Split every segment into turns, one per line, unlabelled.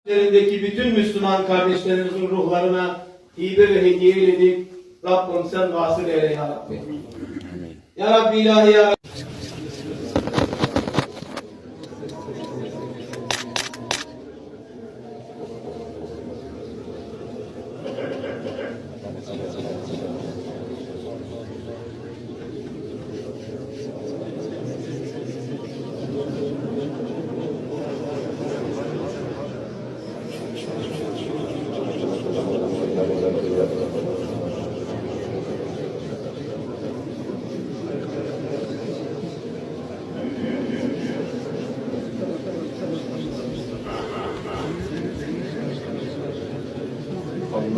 Üzerindeki bütün Müslüman kardeşlerimizin ruhlarına hibe ve hediye eyledik. Rabbim sen vasıl eyle ya Rabbi. Ya Rabbi ilahi ya Rabbi.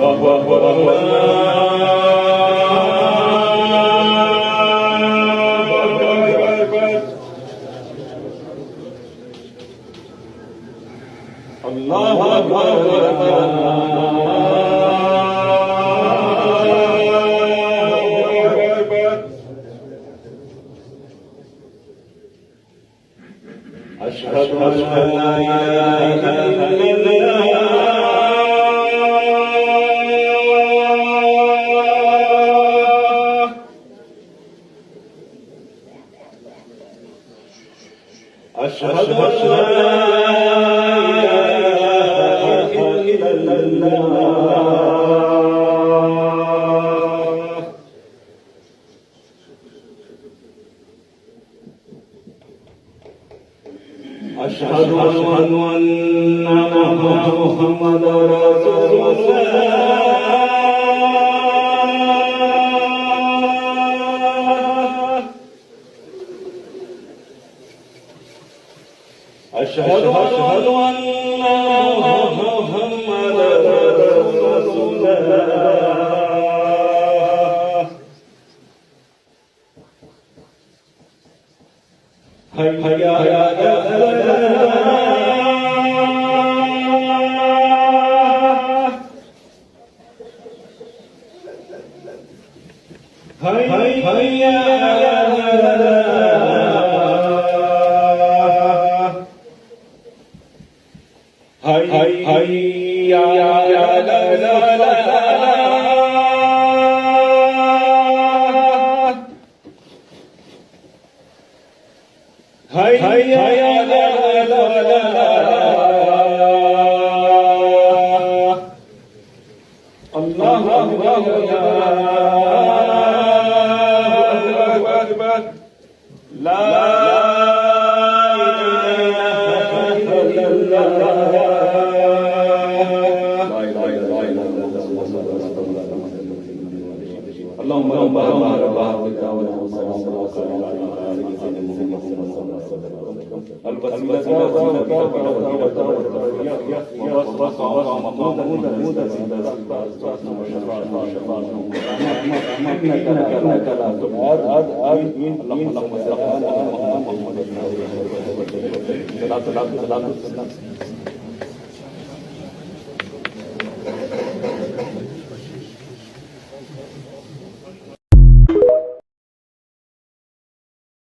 Allahu Ekber, Allahu Ekber. Allahu Ekber. Eşhedü en la ilahe illallah. أشهد أن لا إله إلا الله أشهد أن محمدا رسول الله أشهد أن محمدا رسول الله هيا يا اللهم بارك اللهم